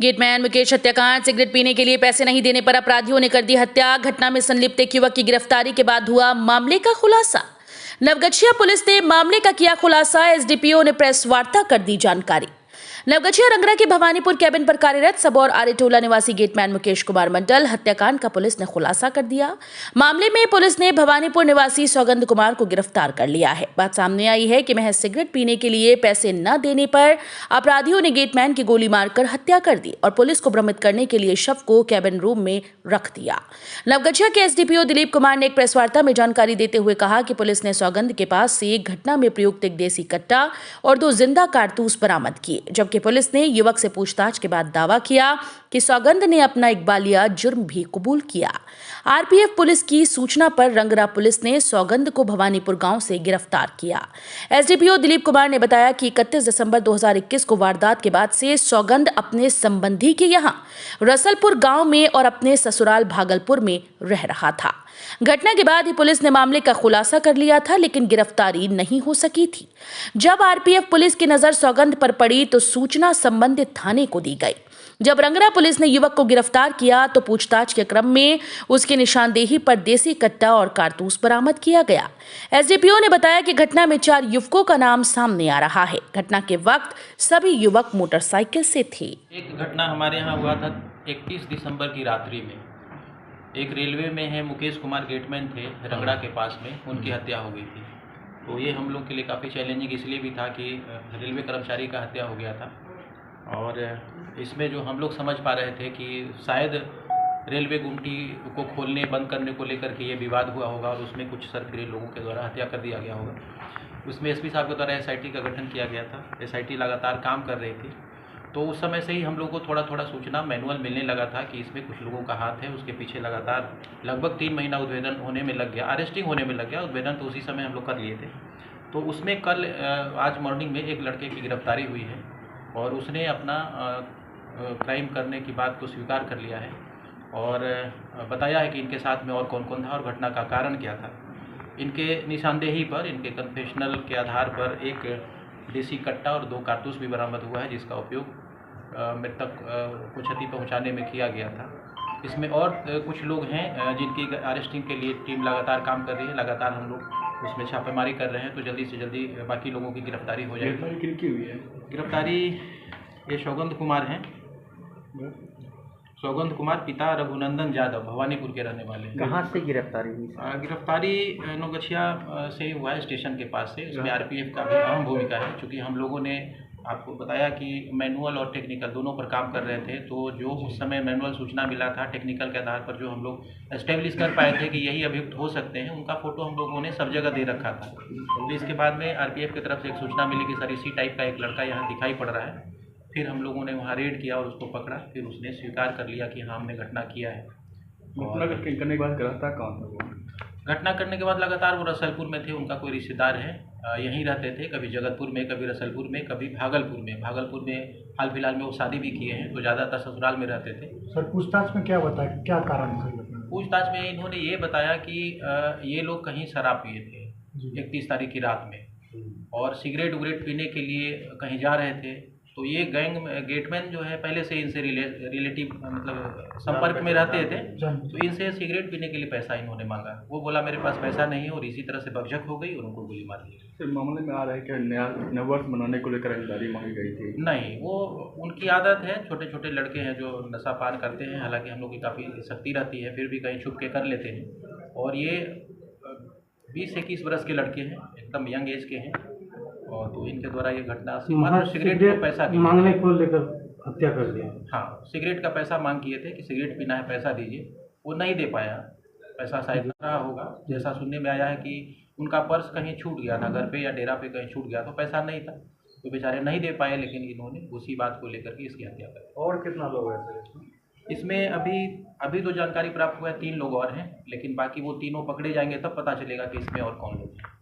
Gateman Mukesh हत्याकांड। Cigarette पीने के लिए पैसे नहीं देने पर अपराधियों ने कर दी हत्या। घटना में संलिप्त एक युवक की गिरफ्तारी के बाद हुआ मामले का खुलासा। नवगछिया पुलिस ने मामले का किया खुलासा। एसडीपीओ ने प्रेस वार्ता कर दी जानकारी। नवगछिया रंगरा के भवानीपुर कैबिन पर कार्यरत सबौर आरेटोला निवासी गेटमैन मुकेश कुमार मंडल हत्याकांड का पुलिस ने खुलासा कर दिया। मामले में पुलिस ने भवानीपुर निवासी सौगंध कुमार को गिरफ्तार कर लिया है। बात सामने आई है कि महज सिगरेट पीने के लिए पैसे न देने पर अपराधियों ने गेटमैन की गोली मारकर हत्या कर दी और पुलिस को भ्रमित करने के लिए शव को कैबिन रूम में रख दिया। नवगछिया के एसडीपीओ दिलीप कुमार ने एक प्रेस वार्ता में जानकारी देते हुए कहा कि पुलिस ने सौगंध के पास से घटना में प्रयुक्त एक देसी कट्टा और 2 जिंदा कारतूस बरामद किए, जबकि पुलिस ने युवक से पूछताछ के बाद दावा किया कि सौगंध ने अपना इकबालिया जुर्म भी कबूल किया। आरपीएफ पुलिस की सूचना पर रंगरा पुलिस ने सौगंध को भवानीपुर गांव से गिरफ्तार किया। एसडीपीओ दिलीप कुमार ने बताया कि 31 दिसंबर 2021 को वारदात के बाद से सौगंध अपने संबंधी के यहां रसलपुर गांव में और अपने ससुराल भागलपुर में रह रहा था। घटना के बाद ही पुलिस ने मामले का खुलासा कर लिया था, लेकिन गिरफ्तारी नहीं हो सकी थी। जब आरपीएफ पुलिस की नजर सौगंध पर पड़ी तो सूचना संबंधित थाने को दी गई। जब रंगरा पुलिस ने युवक को गिरफ्तार किया तो पूछताछ के क्रम में उसकी निशानदेही पर देसी कट्टा और कारतूस बरामद किया गया। एसडीपीओ ने बताया कि घटना में 4 युवकों का नाम सामने आ रहा है। घटना के वक्त सभी युवक मोटरसाइकिल से थे। एक घटना हमारे यहाँ हुआ था 31 दिसंबर की रात्रि में। एक रेलवे में है मुकेश कुमार गेटमैन थे रंगड़ा के पास में, उनकी हत्या हो गई थी। तो ये हम लोग के लिए काफ़ी चैलेंजिंग इसलिए भी था कि रेलवे कर्मचारी का हत्या हो गया था और इसमें जो हम लोग समझ पा रहे थे कि शायद रेलवे गुमटी को खोलने बंद करने को लेकर के ये विवाद हुआ होगा और उसमें कुछ सर्वप्रिय लोगों के द्वारा हत्या कर दिया गया होगा। उसमें एसपी साहब के द्वारा एसआईटी का गठन किया गया था। एसआईटी लगातार काम कर रही थी, तो उस समय से ही हम लोग को थोड़ा थोड़ा सूचना मैनुअल मिलने लगा था कि इसमें कुछ लोगों का हाथ है। उसके पीछे लगातार लगभग 3 महीना उद्भेदन होने में लग गया, अरेस्टिंग होने में लग गया। उद्भेदन तो उसी समय हम लोग कर लिए थे। तो उसमें कल आज मॉर्निंग में एक लड़के की गिरफ्तारी हुई है और उसने अपना क्राइम करने की बात को स्वीकार कर लिया है और बताया है कि इनके साथ में और कौन कौन था और घटना का कारण क्या था। इनके निशानदेही पर, इनके कन्फेशनल के आधार पर एक देसी कट्टा और 2 कारतूस भी बरामद हुआ है, जिसका उपयोग मृतक को क्षति पहुंचाने में किया गया था। इसमें और कुछ लोग हैं जिनकी अरेस्टिंग के लिए टीम लगातार काम कर रही है। लगातार हम लोग उसमें छापेमारी कर रहे हैं, तो जल्दी से जल्दी बाकी लोगों की गिरफ्तारी हो जाएगी। गिरफ्तारी किनकी हुई है? गिरफ्तारी ये सौगंध कुमार हैं। सौगंध कुमार पिता रघुनंदन यादव भवानीपुर के रहने वाले हैं। कहाँ से गिरफ्तारी हुई? गिरफ्तारी नवगछिया से हुआ है, स्टेशन के पास से। उसमें आरपीएफ का भी अहम भूमिका है, क्योंकि हम लोगों ने आपको बताया कि मैनुअल और टेक्निकल दोनों पर काम कर रहे थे। तो जो उस समय मैनुअल सूचना मिला था, टेक्निकल के आधार पर जो हम लोग एस्टेब्लिश कर पाए थे कि यही अभियुक्त हो सकते हैं, उनका फ़ोटो हम लोगों ने सब जगह दे रखा था। तो इसके बाद में आरपीएफ की तरफ से एक सूचना मिली कि सर इसी टाइप का एक लड़का यहाँ दिखाई पड़ रहा है। फिर हम लोगों ने वहाँ रेड किया और उसको पकड़ा। फिर उसने स्वीकार कर लिया कि हाँ हमने घटना किया है। घटना करने के बाद गिरफ्तार कौन था? घटना करने के बाद लगातार वो रसलपुर में थे। उनका कोई रिश्तेदार है, यहीं रहते थे, कभी जगतपुर में, कभी रसलपुर में, कभी भागलपुर में। भागलपुर में हाल फिलहाल में वो शादी भी किए हैं, तो ज़्यादातर ससुराल में रहते थे। सर पूछताछ में क्या बताया, क्या कारण था? पूछताछ में इन्होंने ये बताया कि ये लोग कहीं शराब पिए थे 31 तारीख की रात में और सिगरेट उगरेट पीने के लिए कहीं जा रहे थे। तो ये गैंग गेटमैन जो है पहले से इनसे रिलेटिव मतलब संपर्क में रहते थे, तो इनसे सिगरेट पीने के लिए पैसा इन्होंने मांगा। वो बोला मेरे पास पैसा नहीं है और इसी तरह से बकझक हो गई और उनको गोली मार दी। सर मामले में आ रहा है कि नया वर्ष मनाने को लेकर खरीदारी मांगी गई थी? नहीं, वो उनकी आदत है। छोटे छोटे लड़के हैं जो नशा पान करते हैं, हालांकि हम लोग की काफ़ी सख्ती रहती है, फिर भी कहीं छुप के कर लेते हैं। और ये 20-21 बरस के लड़के हैं, एकदम यंग एज के हैं। और तो इनके द्वारा ये घटना सिगरेट को पैसा मांगने को लेकर हत्या कर दिया। हाँ, सिगरेट का पैसा मांग किए थे कि सिगरेट पीना है, पैसा दीजिए। वो नहीं दे पाया, पैसा शायद रहा होगा। जैसा सुनने में आया है कि उनका पर्स कहीं छूट गया था, घर पे या डेरा पे कहीं छूट गया, तो पैसा नहीं था, तो बेचारे नहीं दे पाए। लेकिन इन्होंने उसी बात को लेकर के इसकी हत्या कर दी। और कितना लोग हैं सर इसमें? अभी तो जानकारी प्राप्त हुआ है 3 लोग और हैं, लेकिन बाकी वो तीनों पकड़े जाएंगे तब पता चलेगा कि इसमें और कौन लोग हैं।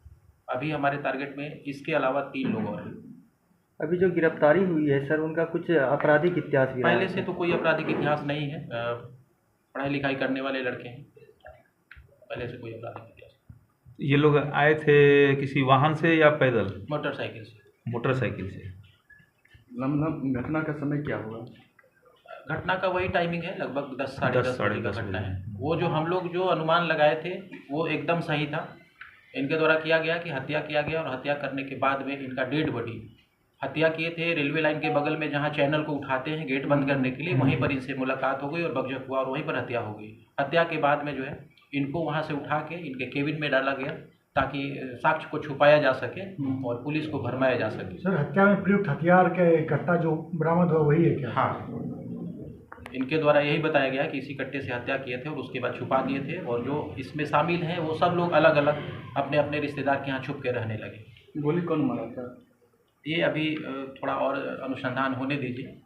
अभी हमारे टारगेट में इसके अलावा 3 लोग और हैं। अभी जो गिरफ्तारी हुई है सर, उनका कुछ आपराधिक इतिहास भी पहले से तो कोई आपराधिक इतिहास नहीं है, पढ़ाई लिखाई करने वाले लड़के हैं, पहले से कोई आपराधिक इतिहास। ये लोग आए थे किसी वाहन से या पैदल? मोटरसाइकिल से। मोटरसाइकिल से। घटना का समय क्या हुआ? घटना का वही टाइमिंग है, लगभग 10 साढ़े 10 बजे का 10 घटना बजे। है। वो जो हम लोग जो अनुमान लगाए थे वो एकदम सही था। इनके द्वारा किया गया कि हत्या किया गया और हत्या करने के बाद में इनका डेड बॉडी हत्या किए थे रेलवे लाइन के बगल में, जहाँ चैनल को उठाते हैं गेट बंद करने के लिए, वहीं पर इनसे मुलाकात हो गई और बकझक हुआ और वहीं पर हत्या हो गई। हत्या के बाद में जो है इनको वहाँ से उठा के इनके केबिन में डाला गया ताकि साक्ष्य को छुपाया जा सके और पुलिस को भरमाया जा सके। सर, हत्या में प्रयुक्त हथियार के कट्टा जो बरामद हुआ वही है क्या? हाँ, इनके द्वारा यही बताया गया कि इसी कट्टे से हत्या किए थे और उसके बाद छुपा दिए थे, और जो इसमें शामिल हैं वो सब लोग अलग अलग अपने अपने रिश्तेदार के यहाँ छुप के रहने लगे। गोली कौन मारा था? ये अभी थोड़ा और अनुसंधान होने दीजिए।